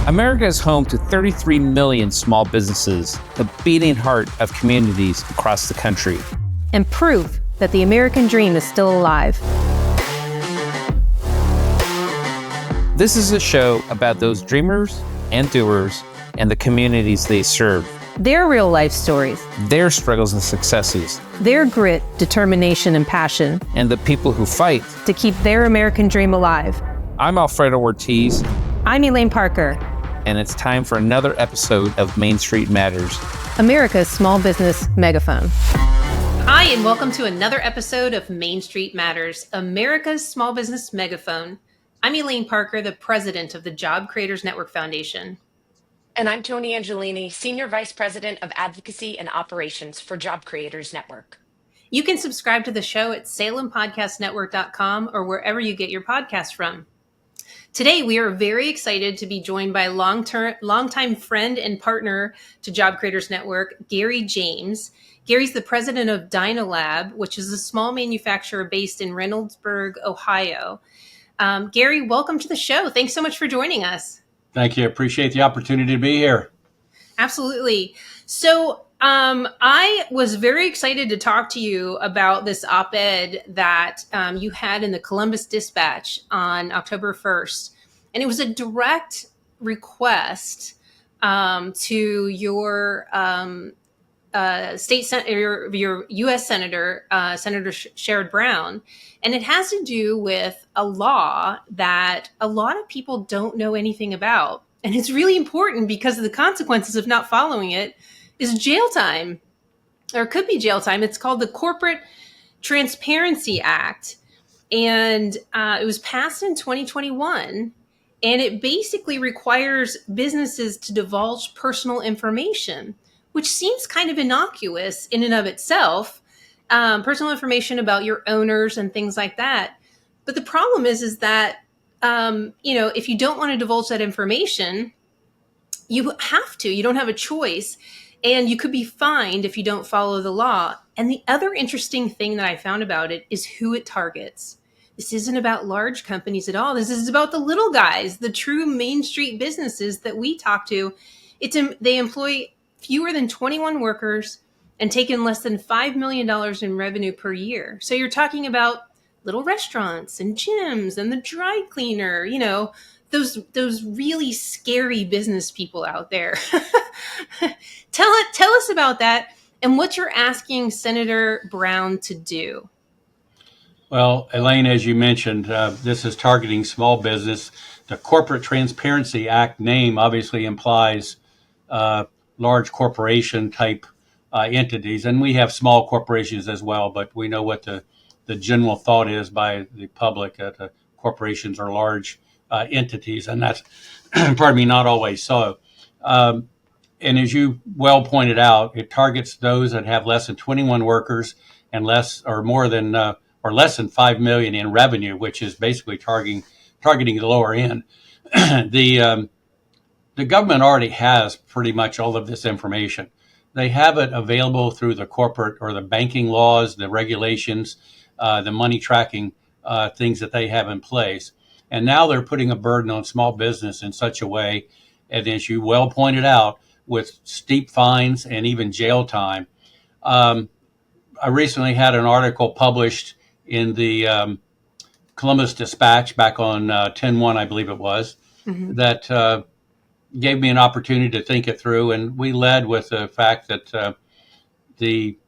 America is home to 33 million small businesses, the beating heart of communities across the country. And proof that the American dream is still alive. This is a show about those dreamers and doers and the communities they serve. Their real life stories. Their struggles and successes. Their grit, determination, and passion. And the people who fight to keep their American dream alive. I'm Alfredo Ortiz. I'm Elaine Parker. And it's time for another episode of Main Street Matters, America's small business megaphone. Hi, and welcome to another episode of Main Street Matters, America's small business megaphone. I'm Elaine Parker, the president of the Job Creators Network Foundation. And I'm Toni Angelini, Senior Vice President of Advocacy and Operations for Job Creators Network. You can subscribe to the show at salempodcastnetwork.com or wherever you get your podcasts from. Today, we are very excited to be joined by longtime friend and partner to Job Creators Network, Gary James. Gary's the president of Dynalab, which is a small manufacturer based in Reynoldsburg, Ohio. Gary, welcome to the show. Thanks so much for joining us. Thank you. Appreciate the opportunity to be here. Absolutely. So I was very excited to talk to you about this op-ed that you had in the Columbus Dispatch on October 1st. And it was a direct request to your your U.S. Senator, Senator Sherrod Brown. And it has to do with a law that a lot of people don't know anything about. And it's really important because of the consequences of not following it is jail time, or could be jail time. It's called the Corporate Transparency Act. And it was passed in 2021. And it basically requires businesses to divulge personal information, which seems kind of innocuous in and of itself. Personal information about your owners and things like that. But the problem is that, if you don't want to divulge that information, you have to. You don't have a choice. And you could be fined if you don't follow the law. And the other interesting thing that I found about it is who it targets. This isn't about large companies at all. This is about the little guys, the true Main Street businesses that we talk to. They employ fewer than 21 workers and take in less than $5 million in revenue per year. So you're talking about little restaurants and gyms and the dry cleaner, those really scary business people out there. Tell us about that and what you're asking Senator Brown to do. Well, Elaine, as you mentioned, this is targeting small business. The Corporate Transparency Act name obviously implies large corporation type entities, and we have small corporations as well, but we know what the general thought is by the public that corporations are large entities, and that's, not always so. And as you well pointed out, it targets those that have less than 21 workers and less than 5 million in revenue, which is basically targeting the lower end. The government already has pretty much all of this information. They have it available through the corporate or the banking laws, the regulations, the money tracking things that they have in place. And now they're putting a burden on small business in such a way, and as you well pointed out, with steep fines and even jail time. I recently had an article published in the Columbus Dispatch back on 10/1, I believe it was, that gave me an opportunity to think it through. And we led with the fact that the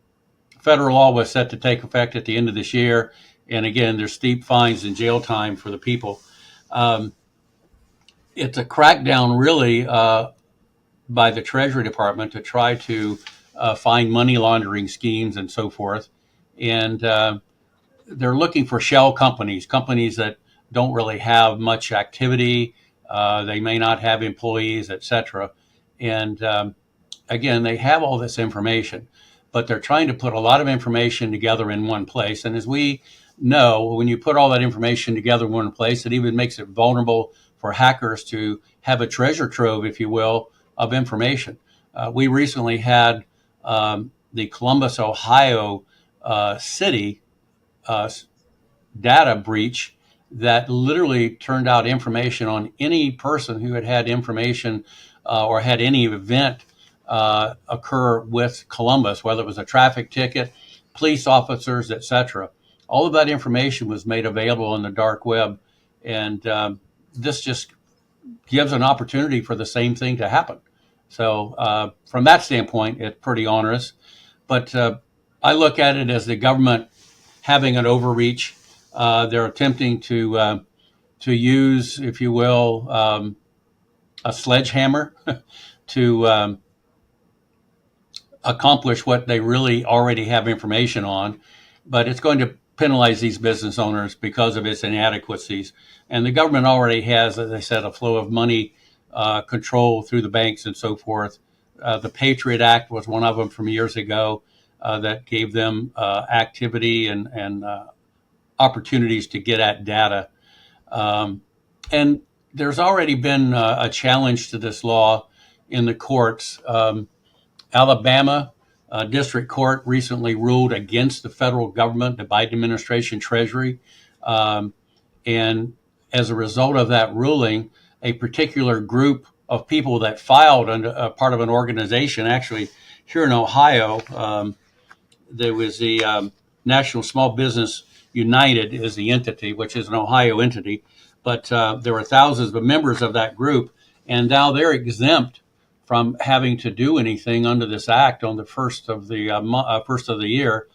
federal law was set to take effect at the end of this year. And again, there's steep fines and jail time for the people. It's a crackdown really by the Treasury Department to try to find money laundering schemes and so forth. And they're looking for shell companies that don't really have much activity. They may not have employees, et cetera. And again, they have all this information, but they're trying to put a lot of information together in one place. And as we know, when you put all that information together in one place, it even makes it vulnerable for hackers to have a treasure trove, if you will, of information. We recently had the Columbus, Ohio city data breach that literally turned out information on any person who had information or had any event occur with Columbus, whether it was a traffic ticket, police officers, etc. All of that information was made available on the dark web, and this just gives an opportunity for the same thing to happen. So from that standpoint, it's pretty onerous. But I look at it as the government having an overreach. They're attempting to use, if you will, a sledgehammer to accomplish what they really already have information on. But it's going to penalize these business owners because of its inadequacies. And the government already has, as I said, a flow of money control through the banks and so forth. The Patriot Act was one of them from years ago that gave them activity and opportunities to get at data. And there's already been a challenge to this law in the courts. Alabama District Court recently ruled against the federal government, the Biden administration Treasury. And as a result of that ruling, a particular group of people that filed under part of an organization, actually here in Ohio, there was the National Small Business United is the entity, which is an Ohio entity, but there were thousands of members of that group, and now they're exempt from having to do anything under this act on the first of the year,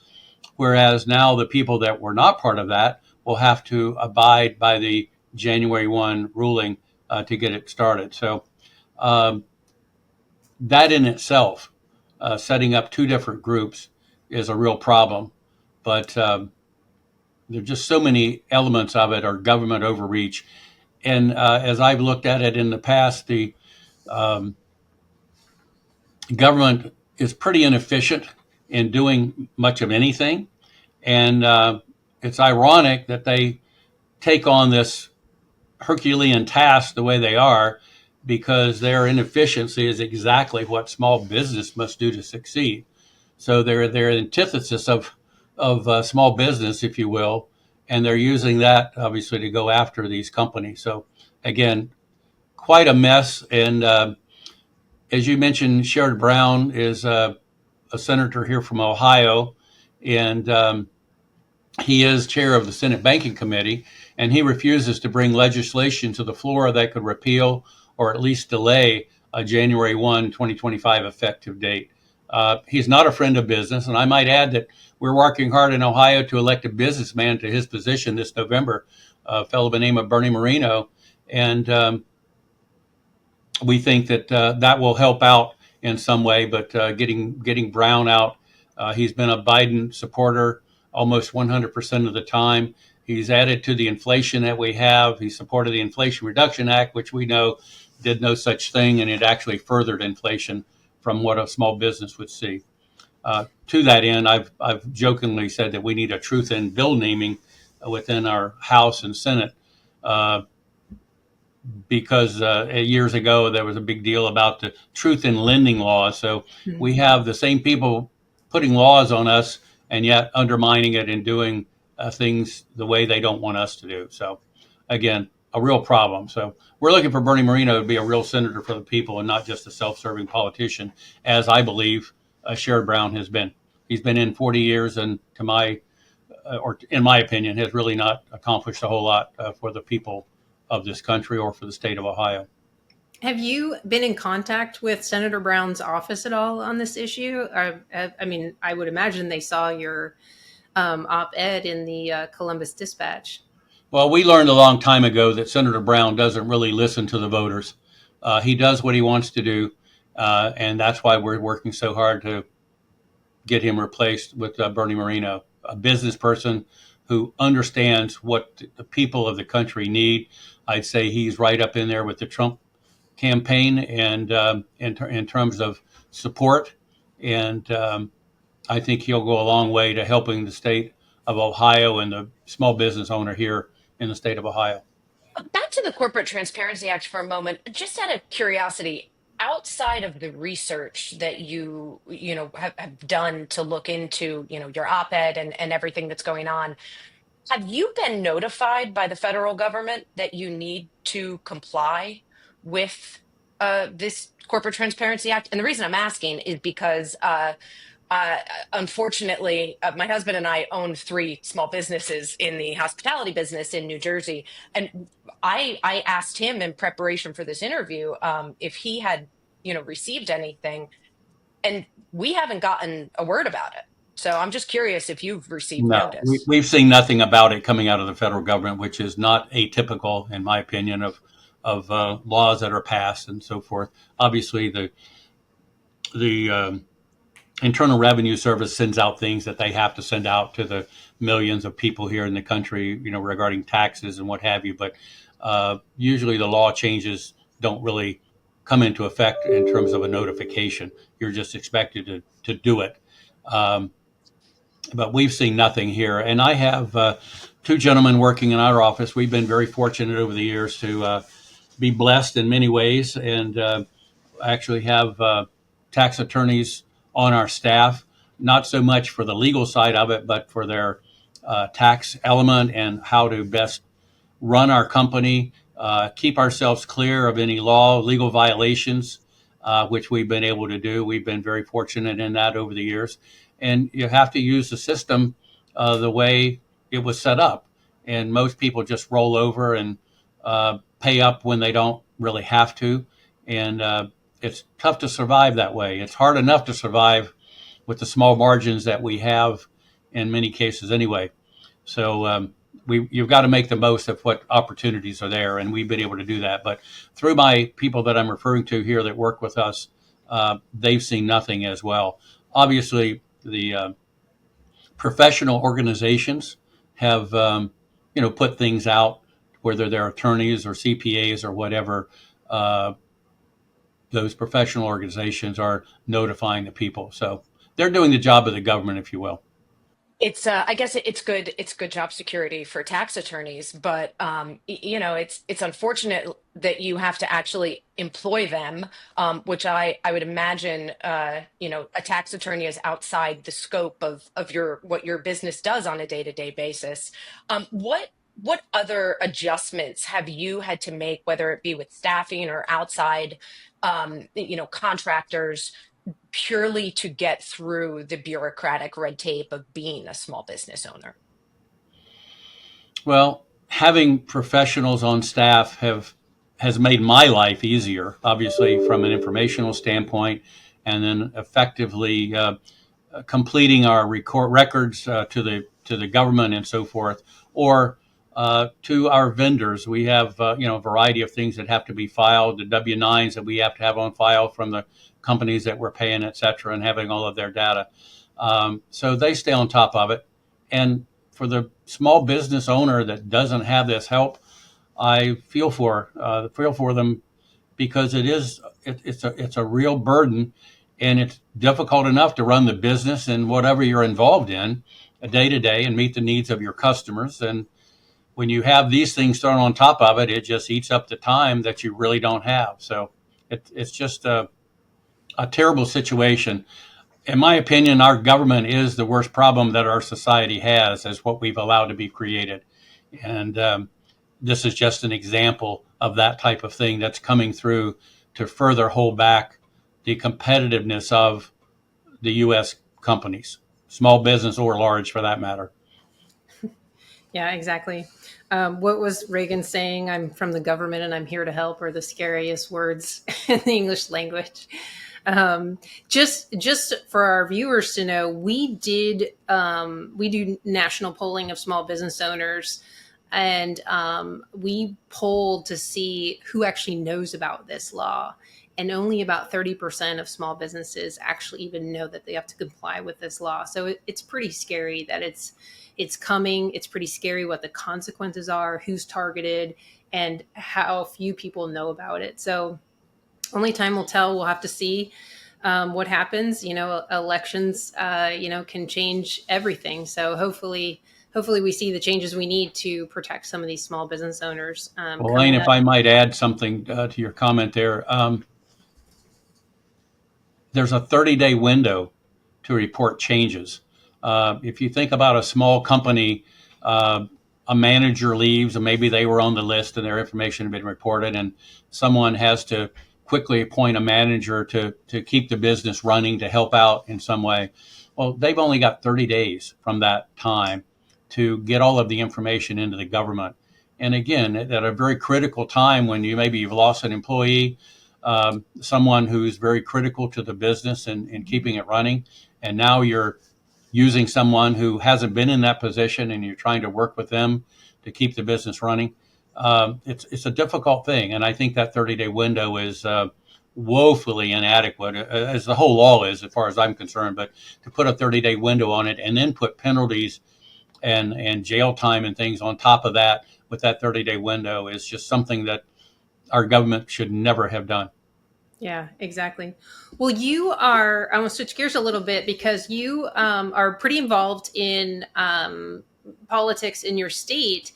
whereas now the people that were not part of that will have to abide by the January 1 ruling to get it started. So that in itself, setting up two different groups, is a real problem. But there are just so many elements of it are government overreach. And as I've looked at it in the past, the government is pretty inefficient in doing much of anything. And it's ironic that they take on this Herculean task the way they are, because their inefficiency is exactly what small business must do to succeed. So they're antithesis of small business, if you will, and they're using that obviously to go after these companies. So again, quite a mess. And as you mentioned, Sherrod Brown is a senator here from Ohio, and he is chair of the Senate Banking Committee, and he refuses to bring legislation to the floor that could repeal or at least delay a January 1, 2025 effective date. He's not a friend of business, and I might add that we're working hard in Ohio to elect a businessman to his position this November, a fellow by the name of Bernie Moreno, and we think that that will help out in some way. But getting Brown out, he's been a Biden supporter almost 100% of the time. He's added to the inflation that we have. He supported the Inflation Reduction Act, which we know did no such thing, and it actually furthered inflation from what a small business would see. To that end, I've jokingly said that we need a truth in bill naming within our House and Senate, because years ago there was a big deal about the truth in lending laws. So we have the same people putting laws on us and yet undermining it and doing things the way they don't want us to do. So again, a real problem. So we're looking for Bernie Moreno to be a real senator for the people and not just a self-serving politician, as I believe Sherrod Brown has been. He's been in 40 years, and in my opinion, has really not accomplished a whole lot for the people of this country or for the state of Ohio. Have you been in contact with Senator Brown's office at all on this issue? I mean, I would imagine they saw your op-ed in the Columbus Dispatch. Well, we learned a long time ago that Senator Brown doesn't really listen to the voters. He does what he wants to do, and that's why we're working so hard to get him replaced with Bernie Moreno, a business person who understands what the people of the country need. I'd say he's right up in there with the Trump campaign and in terms of support. And I think he'll go a long way to helping the state of Ohio and the small business owner here in the state of Ohio. Back to the Corporate Transparency Act for a moment, just out of curiosity, outside of the research that you know have done to look into your op-ed and everything that's going on, Have you been notified by the federal government that you need to comply with this Corporate Transparency Act? And the reason I'm asking is because, uh, unfortunately, my husband and I own three small businesses in the hospitality business in New Jersey, and I asked him in preparation for this interview if he had, received anything, and we haven't gotten a word about it. So I'm just curious if you've received No, notice. we've seen nothing about it coming out of the federal government, which is not atypical, in my opinion, of laws that are passed and so forth. Obviously, the Internal Revenue Service sends out things that they have to send out to the millions of people here in the country, regarding taxes and what have you. But usually, the law changes don't really come into effect in terms of a notification. You're just expected to do it. Um, but we've seen nothing here. And I have two gentlemen working in our office. We've been very fortunate over the years to be blessed in many ways, and actually have tax attorneys on our staff, not so much for the legal side of it, but for their tax element and how to best run our company, keep ourselves clear of any legal violations, which we've been able to do. We've been very fortunate in that over the years. And you have to use the system the way it was set up. And most people just roll over and pay up when they don't really have to. And it's tough to survive that way. It's hard enough to survive with the small margins that we have in many cases anyway. So you've got to make the most of what opportunities are there, and we've been able to do that. But through my people that I'm referring to here that work with us, they've seen nothing as well. Obviously, the professional organizations have put things out, whether they're attorneys or CPAs or whatever. Those professional organizations are notifying the people, so they're doing the job of the government, if you will. It's I guess it's good. It's good job security for tax attorneys, but it's unfortunate that you have to actually employ them, which I would imagine a tax attorney is outside the scope of your what your business does on a day-to-day basis. What other adjustments have you had to make, whether it be with staffing or outside, contractors, purely to get through the bureaucratic red tape of being a small business owner? Well, having professionals on staff has made my life easier, obviously from an informational standpoint, and then effectively completing our records to the government and so forth, or to our vendors. We have a variety of things that have to be filed, the W-9s that we have to have on file from the companies that we're paying, et cetera, and having all of their data. So they stay on top of it. And for the small business owner that doesn't have this help, I feel for them, because it's a real burden, and it's difficult enough to run the business and whatever you're involved in day to day and meet the needs of your customers. And when you have these things thrown on top of it, it just eats up the time that you really don't have. So it's just a terrible situation. In my opinion, our government is the worst problem that our society has, is what we've allowed to be created. And this is just an example of that type of thing that's coming through to further hold back the competitiveness of the U.S. companies, small business or large for that matter. Yeah, exactly. What was Reagan saying? I'm from the government and I'm here to help, are the scariest words in the English language. Just for our viewers to know, we do national polling of small business owners, and we polled to see who actually knows about this law. And only about 30% of small businesses actually even know that they have to comply with this law. So it's pretty scary that it's coming. It's pretty scary what the consequences are, who's targeted, and how few people know about it. So only time will tell. We'll have to see what happens. Elections, can change everything. So hopefully we see the changes we need to protect some of these small business owners. Well, Elaine, if I might add something to your comment there, there's a 30-day window to report changes. If you think about a small company, a manager leaves, and maybe they were on the list and their information had been reported, and someone has to quickly appoint a manager to keep the business running, to help out in some way. Well, they've only got 30 days from that time to get all of the information into the government. And again, at a very critical time when you've lost an employee, someone who's very critical to the business and keeping it running, and now you're using someone who hasn't been in that position and you're trying to work with them to keep the business running. It's a difficult thing. And I think that 30-day window is woefully inadequate, as the whole law is, as far as I'm concerned. But to put a 30-day window on it and then put penalties and jail time and things on top of that with that 30-day window is just something that our government should never have done. Yeah, exactly. Well, I want to switch gears a little bit because you are pretty involved in politics in your state,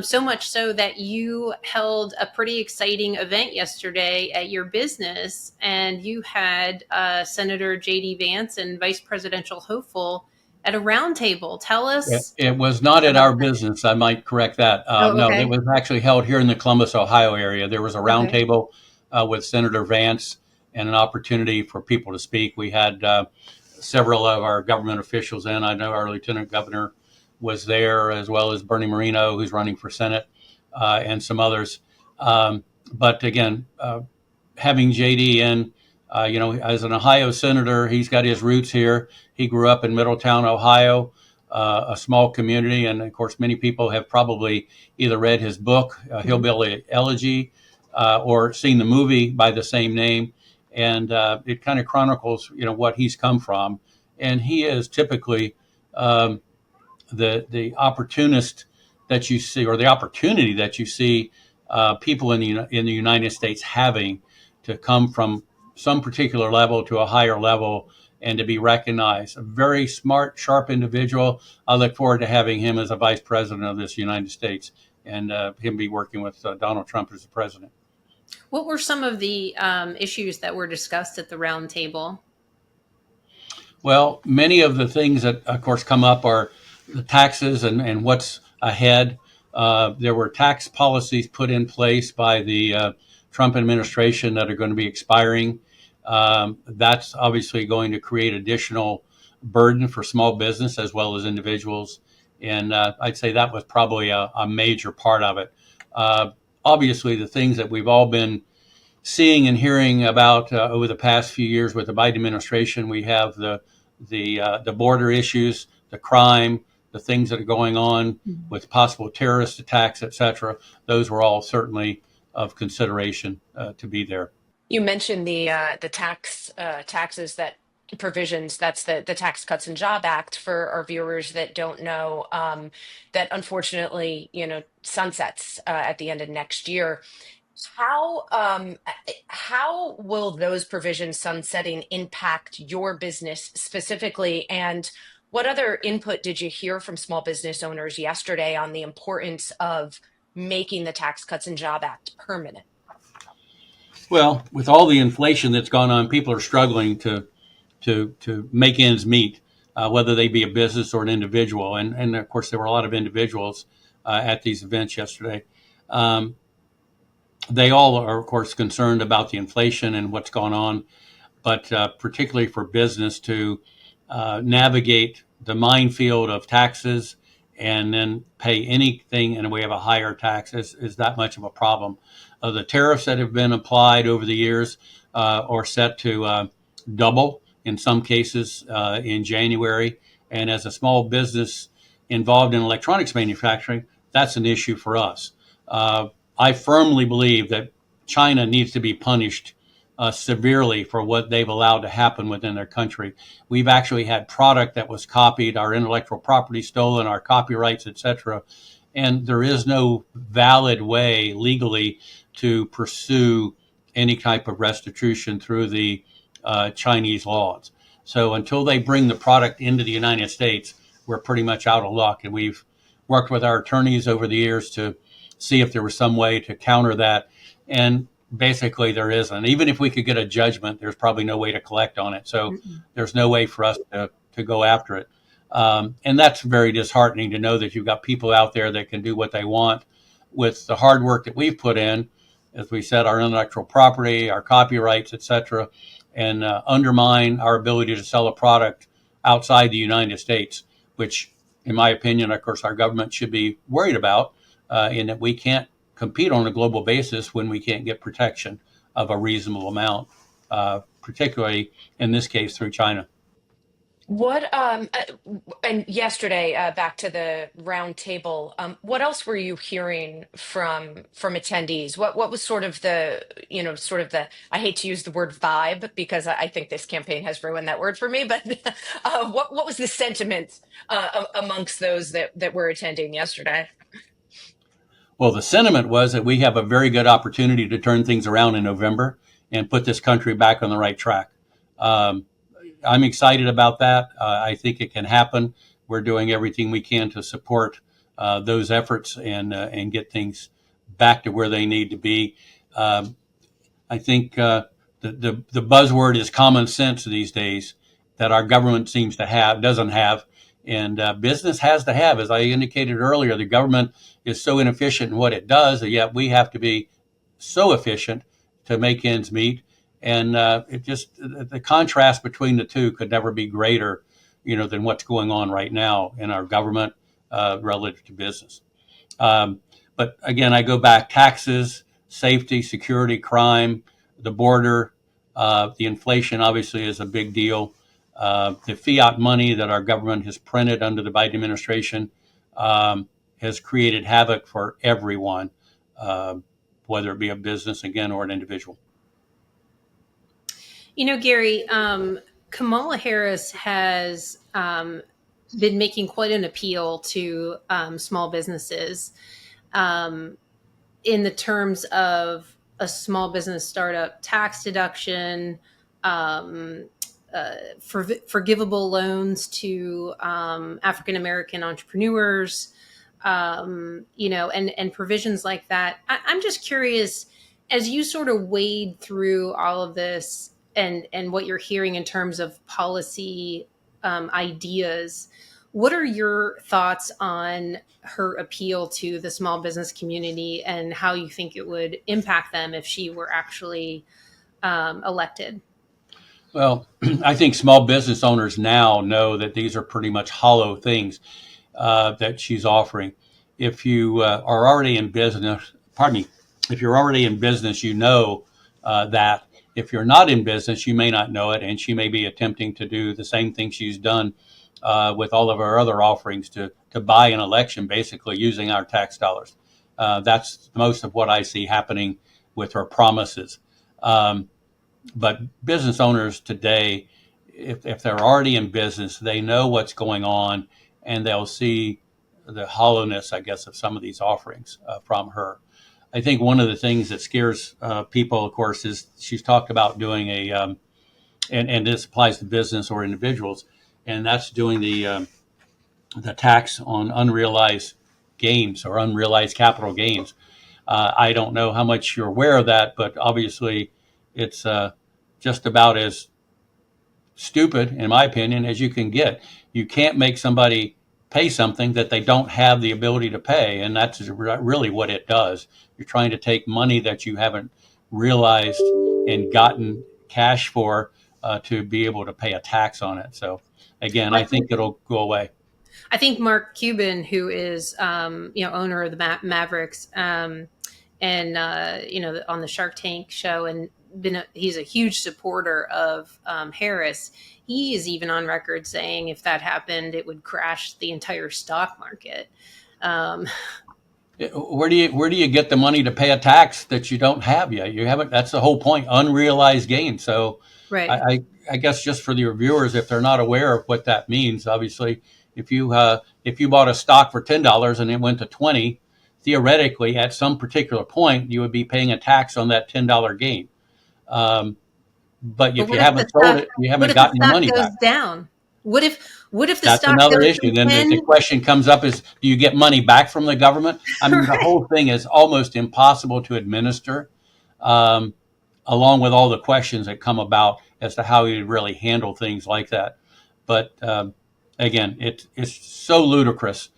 so much so that you held a pretty exciting event yesterday at your business, and you had Senator J.D. Vance and Vice Presidential hopeful at a roundtable. Tell us. It was not at our business. I might correct that. No, okay. it was actually held here in the Columbus, Ohio area. There was a Okay. roundtable with Senator Vance and an opportunity for people to speak. We had several of our government officials in. I know our Lieutenant Governor was there, as well as Bernie Moreno, who's running for Senate, and some others. But again, having JD in, as an Ohio senator, he's got his roots here. He grew up in Middletown, Ohio, a small community. And of course, many people have probably either read his book, Hillbilly Elegy, or seen the movie by the same name. And it kind of chronicles, what he's come from. And he is typically the opportunist that you see, or the opportunity that you see people in the United States having to come from some particular level to a higher level and to be recognized. A very smart, sharp individual. I look forward to having him as a vice president of this United States, and him be working with Donald Trump as the president. What were some of the issues that were discussed at the roundtable? Well, many of the things that, of course, come up are the taxes and what's ahead. There were tax policies put in place by the Trump administration that are going to be expiring. That's obviously going to create additional burden for small business as well as individuals. And I'd say that was probably a major part of it. Obviously, the things that we've all been seeing and hearing about over the past few years with the Biden administration, we have the border issues, the crime, the things that are going on with possible terrorist attacks, et cetera. Those were all certainly of consideration to be there. You mentioned the taxes that provisions. That's the Tax Cuts and Job Act for our viewers that don't know. That unfortunately, sunsets at the end of next year. How will those provisions sunsetting impact your business specifically? And what other input did you hear from small business owners yesterday on the importance of making the Tax Cuts and Job Act permanent? Well, with all the inflation that's gone on, people are struggling to make ends meet, whether they be a business or an individual. And of course, there were a lot of individuals at these events yesterday. They all are, of course, concerned about the inflation and what's gone on, but particularly for business to navigate the minefield of taxes and then pay anything in a way of a higher tax is that much of a problem. The tariffs that have been applied over the years are set to double in some cases in January. And as a small business involved in electronics manufacturing, that's an issue for us. I firmly believe that China needs to be punished severely for what they've allowed to happen within their country. We've actually had product that was copied, our intellectual property stolen, our copyrights, etc. And there is no valid way legally to pursue any type of restitution through the Chinese laws. So until they bring the product into the United States, we're pretty much out of luck. And we've worked with our attorneys over the years to see if there was some way to counter that. And basically there isn't. Even if we could get a judgment, there's probably no way to collect on it. So there's no way for us to go after it. And that's very disheartening to know that you've got people out there that can do what they want with the hard work that we've put in, as we said, our intellectual property, our copyrights, et cetera, and undermine our ability to sell a product outside the United States, which, in my opinion, of course, our government should be worried about, in that we can't compete on a global basis when we can't get protection of a reasonable amount, particularly in this case through China. What and yesterday, back to the round table, what else were you hearing from attendees? What was sort of the, sort of the, I hate to use the word vibe because I think this campaign has ruined that word for me, but what was the sentiment amongst those that were attending yesterday? Well, the sentiment was that we have a very good opportunity to turn things around in November and put this country back on the right track. I'm excited about that. I think it can happen. We're doing everything we can to support those efforts and get things back to where they need to be. I think the buzzword is common sense these days that our government doesn't have, and business has to have. As I indicated earlier, the government is so inefficient in what it does, that yet we have to be so efficient to make ends meet. And the contrast between the two could never be greater, than what's going on right now in our government relative to business. But again, I go back: taxes, safety, security, crime, the border, the inflation obviously is a big deal. The fiat money that our government has printed under the Biden administration has created havoc for everyone, whether it be a business, again, or an individual. Gary, Kamala Harris has been making quite an appeal to small businesses in the terms of a small business startup tax deduction, forgivable loans to African American entrepreneurs, and provisions like that. I'm just curious, as you sort of wade through all of this and what you're hearing in terms of policy ideas, what are your thoughts on her appeal to the small business community and how you think it would impact them if she were actually elected? Well, I think small business owners now know that these are pretty much hollow things that she's offering. If you are already in business, if you're already in business, you know that. If you're not in business, you may not know it, and she may be attempting to do the same thing she's done with all of our other offerings to buy an election, basically using our tax dollars. That's most of what I see happening with her promises. But business owners today, if they're already in business, they know what's going on, and they'll see the hollowness, I guess, of some of these offerings from her. I think one of the things that scares people, of course, is she's talked about doing and this applies to business or individuals, and that's doing the tax on unrealized gains or unrealized capital gains. I don't know how much you're aware of that, but obviously it's just about as stupid, in my opinion, as you can get. You can't make somebody pay something that they don't have the ability to pay, and that's really what it does. You're trying to take money that you haven't realized and gotten cash for to be able to pay a tax on it. So again, I think it'll go away. I think Mark Cuban, who is owner of the Mavericks, and on the Shark Tank show, and he's a huge supporter of Harris. He is even on record saying if that happened, it would crash the entire stock market. Where do you get the money to pay a tax that you don't have yet? You haven't. That's the whole point. Unrealized gain. So right. I guess just for your viewers, if they're not aware of what that means, obviously, if you bought a stock for $10 and it went to $20, theoretically, at some particular point, you would be paying a tax on that $10 gain. But if you haven't sold it, you haven't gotten your money back. Goes down? What if the That's stock another goes issue. from Then the question comes up is, do you get money back from the government? I mean, the whole thing is almost impossible to administer, along with all the questions that come about as to how you really handle things like that. But again, it's so ludicrous.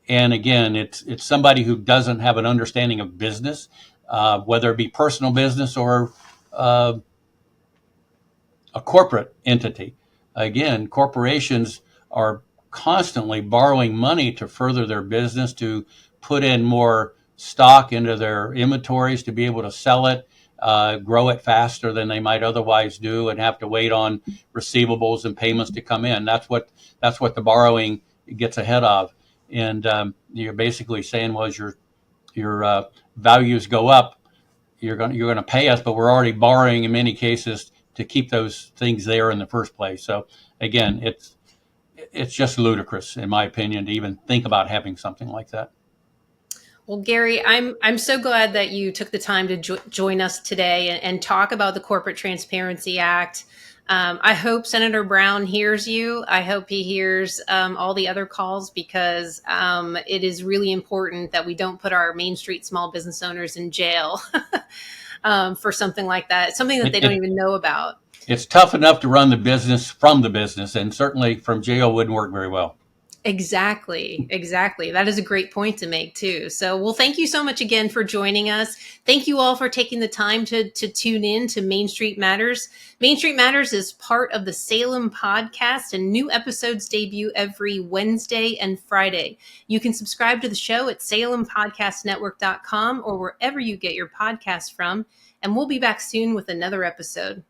And again, it's somebody who doesn't have an understanding of business, whether it be personal business or a corporate entity. Again, corporations are constantly borrowing money to further their business, to put in more stock into their inventories to be able to sell it, grow it faster than they might otherwise do, and have to wait on receivables and payments to come in. That's what the borrowing gets ahead of. And you're basically saying, well, as your values go up, you're going to pay us, but we're already borrowing in many cases to keep those things there in the first place. So again, it's just ludicrous, in my opinion, to even think about having something like that. Well, Gary, I'm so glad that you took the time to join us today and talk about the Corporate Transparency Act. I hope Senator Brown hears you. I hope he hears all the other calls, because it is really important that we don't put our Main Street small business owners in jail for something like that, something that they don't even know about. It's tough enough to run the business from the business, and certainly from jail wouldn't work very well. Exactly. That is a great point to make too. So, well, thank you so much again for joining us. Thank you all for taking the time to tune in to Main Street Matters. Main Street Matters is part of the Salem Podcast, and new episodes debut every Wednesday and Friday. You can subscribe to the show at salempodcastnetwork.com or wherever you get your podcasts from. And we'll be back soon with another episode.